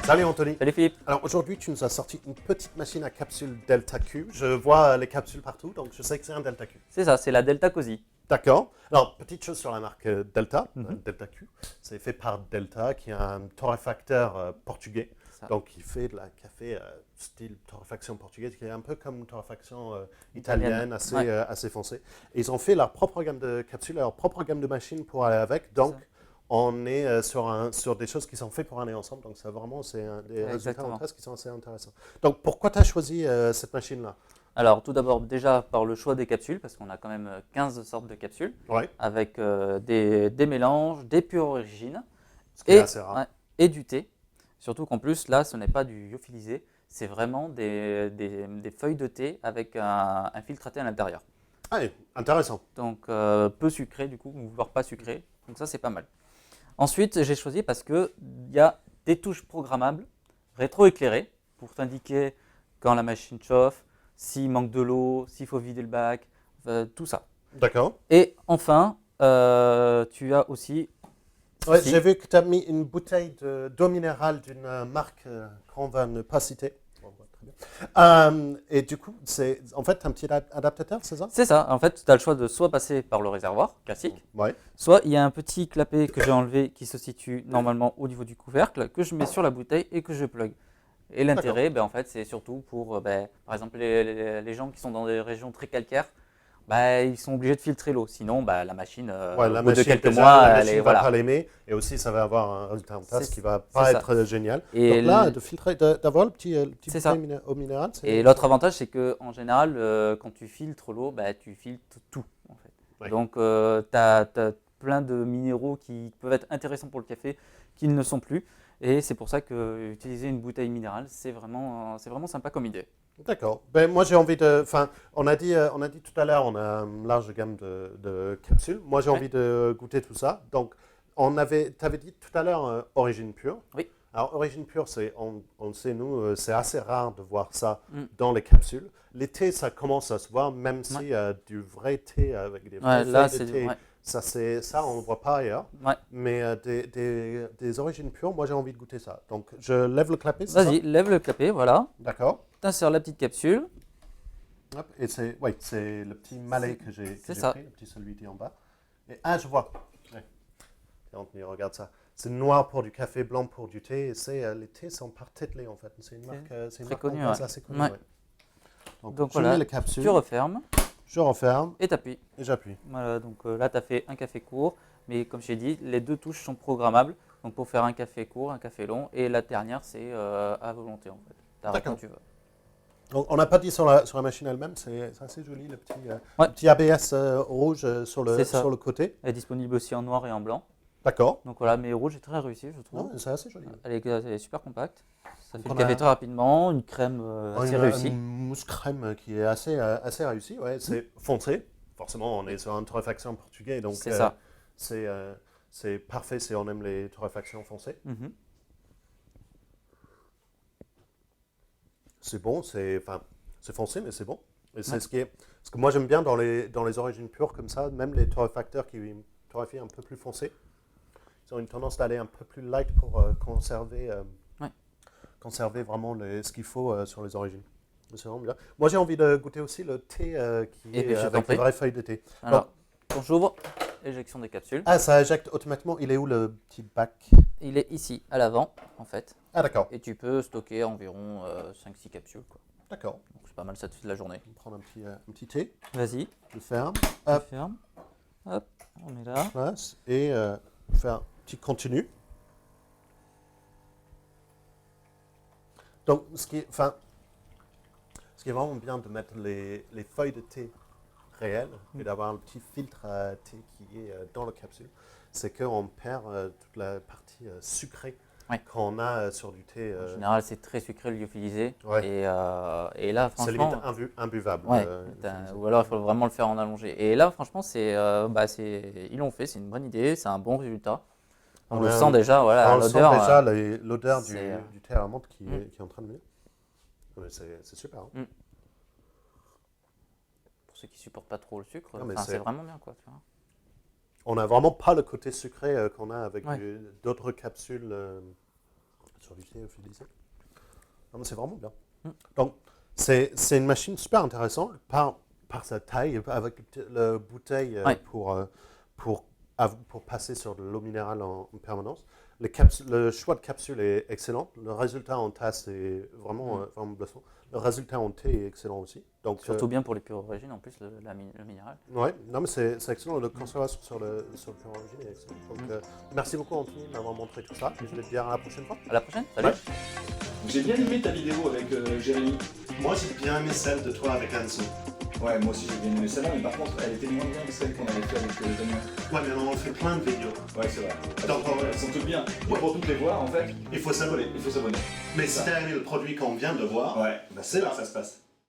Salut Anthony. Salut Philippe. Alors aujourd'hui, tu nous as sorti une petite machine à capsules Delta Q. Je vois les capsules partout, donc je sais que c'est un Delta Q. C'est ça, c'est la Delta Cozy. D'accord. Alors, petite chose sur la marque Delta, Mhm. Delta Q. C'est fait par Delta, qui est un torréfacteur portugais. Ça. Donc, il fait de la café style torréfaction portugaise, qui est un peu comme une torréfaction Italienne. italienne, assez, Ouais. assez foncée. Et ils ont fait leur propre gamme de capsules, leur propre gamme de machines pour aller avec. Donc, ça. on est sur des choses qui sont faites pour aller ensemble. Donc, c'est vraiment des résultats Exactement. en test qui sont assez intéressants. Donc, pourquoi tu as choisi cette machine-là? Alors, tout d'abord, déjà par le choix des capsules, parce qu'on a quand même 15 sortes de capsules, Ouais, avec des mélanges, des pures origines ce qui est et, assez rare. ouais, et du thé. Surtout qu'en plus, là, ce n'est pas du lyophilisé, c'est vraiment des feuilles de thé avec un filtre à thé à l'intérieur. Ah, intéressant. Donc, peu sucré du coup, voire pas sucré. Donc ça, c'est pas mal. Ensuite, j'ai choisi parce qu'il y a des touches programmables rétroéclairées pour t'indiquer quand la machine chauffe, s'il manque de l'eau, s'il faut vider le bac, tout ça. D'accord. Et enfin, tu as aussi Ouais, ceci. j'ai vu que tu as mis une bouteille d'eau minérale d'une marque qu'on va ne pas citer. Bon, ouais, très bien. Et du coup, c'est en fait un petit adaptateur, c'est ça? C'est ça, en fait, tu as le choix de soit passer par le réservoir classique, Ouais. soit il y a un petit clapet que j'ai enlevé qui se situe normalement au niveau du couvercle, que je mets sur la bouteille et que je plug. Et D'accord. l'intérêt, en fait, c'est surtout pour, par exemple, les gens qui sont dans des régions très calcaires, ils sont obligés de filtrer l'eau. Sinon, la machine, Ouais, au la bout de machine, quelques déjà, mois, la elle machine est, va pas voilà. l'aimer et aussi ça va avoir un résultat en tasse qui va C'est pas ça. être génial. Et, Donc là, de filtrer, d'avoir le petit c'est bouteille ça. au minéral, Et c'est l'autre avantage, c'est qu'en général, quand tu filtres l'eau, tu filtres tout, en fait. ouais. Donc, tu as plein de minéraux qui peuvent être intéressants pour le café, qui ne le sont plus. Et c'est pour ça que utiliser une bouteille minérale, c'est vraiment sympa comme idée. D'accord. Ben, moi, j'ai envie de. Enfin, on a dit tout à l'heure, on a une large gamme de capsules. Moi, j'ai Ouais. envie de goûter tout ça. Donc, tu avais dit tout à l'heure origine pure. Oui. Alors, origine pure, on le sait, nous, c'est assez rare de voir ça Mm. dans les capsules. Les thés, ça commence à se voir, même Ouais. si du vrai thé avec des vraies Ouais, là, feuilles de c'est. thé, Ouais. ça, on ne le voit pas ailleurs. Ouais. Mais des origines pures, moi, j'ai envie de goûter ça. Donc, je lève le clapet, c'est ça? Vas-y, lève le clapet, voilà. D'accord. T'insères la petite capsule. Hop, et c'est le petit malais que j'ai C'est ça. pris, le petit celui qui est en bas. Et, ah, je vois. Ouais. Et Anthony, regarde ça. C'est noir pour du café, blanc pour du thé. Et les thés sont par Tetley, en fait. C'est une marque, c'est une Très marque connu, anglaise ouais. assez connue. Ouais. Ouais. Donc, Donc je mets voilà, les capsules, tu refermes je referme et t'appuies. et j'appuie. Voilà, donc là, tu as fait un café court, mais comme je t'ai dit, les deux touches sont programmables. Donc pour faire un café court, un café long, et la dernière, c'est à volonté en fait. T'arrêtes quand D'accord. tu veux. Donc, on n'a pas dit sur la machine elle-même, c'est assez joli, Ouais, le petit ABS rouge c'est ça. sur le côté. Elle est disponible aussi en noir et en blanc. D'accord. Donc voilà, mais rouge est très réussi, je trouve. Non, c'est assez joli. Elle est super compacte. Ça Donc, fait le on café a très rapidement, une crème assez réussie. une mousse crème qui est assez réussie. Ouais. C'est foncé. Forcément, on est sur une torréfaction portugais, donc C'est ça. c'est c'est parfait si on aime les torréfactions foncées. Mhm. C'est bon, c'est foncé, mais c'est bon. Et c'est Ouais. ce que moi j'aime bien dans les origines pures comme ça, même les torréfacteurs qui torréfient un peu plus foncés, ils ont une tendance d'aller un peu plus light pour Ouais. conserver vraiment ce qu'il faut sur les origines. C'est vraiment bien. Moi, j'ai envie de goûter aussi le thé qui Et est puis je t'en avec les prie. vraies feuilles de thé. Alors, quand j'ouvre, éjection des capsules. Ah, ça éjecte automatiquement. Il est où le petit bac? Il est ici, à l'avant, en fait. Ah, d'accord. Et tu peux stocker environ 5-6 capsules, quoi. D'accord. Donc c'est pas mal, ça te fait de la journée. On va prendre un petit thé. Vas-y, Je le ferme. tu Hop, fermes. Hop, on met là. place. Et faire un petit continu. Donc, ce qui est vraiment bien de mettre les feuilles de thé réelles et d'avoir un petit filtre à thé qui est dans la capsule, c'est qu'on perd toute la partie sucrée Ouais. qu'on a sur du thé. En général, c'est très sucré le lyophilisé. Ouais. Et là, C'est limite franchement, imbuvable. ouais, ou alors il faut vraiment le faire en allongé. Et là, franchement, ils l'ont fait, c'est une bonne idée, c'est un bon résultat. On le sent déjà, voilà, on sent l'odeur. déjà l'odeur c'est, du thé à la menthe qui Mm. est en train de venir. Ouais, c'est super. Hein. Pour ceux qui supportent pas trop le sucre, Non, mais c'est vraiment bien, quoi. Tu vois. On n'a vraiment pas le côté sucré qu'on a avec Ouais. d'autres capsules sur du thé fidelisé. Non, mais c'est vraiment bien. Donc, c'est une machine super intéressante par sa taille, avec la bouteille pour passer sur de l'eau minérale en permanence. Le choix de capsule est excellent. Le résultat en tasse est vraiment bluffant. Le résultat en thé est excellent aussi. Donc, Surtout bien pour les pures origines, en plus, le minéral. Oui, non, mais c'est excellent. Le conservation sur le pure origine est excellent. Donc, merci beaucoup, Anthony, de m'avoir montré tout ça. Je vais te dire à la prochaine fois. À la prochaine, salut. Ouais. J'ai bien aimé ta vidéo avec Jérémy. Moi, j'ai bien aimé celle de toi avec Anso. Ouais, moi aussi j'ai bien aimé celle-là, mais par contre, elle était moins bien que celle qu'on avait fait avec Damien. Ouais, mais on fait plein de vidéos. Ouais, c'est vrai. Donc, Elles sont toutes bien. Et pour toutes les voir, en fait, il faut s'abonner. il faut s'abonner. Mais si t'as aimé le produit qu'on vient de voir, Ouais, bah c'est là que ça se passe.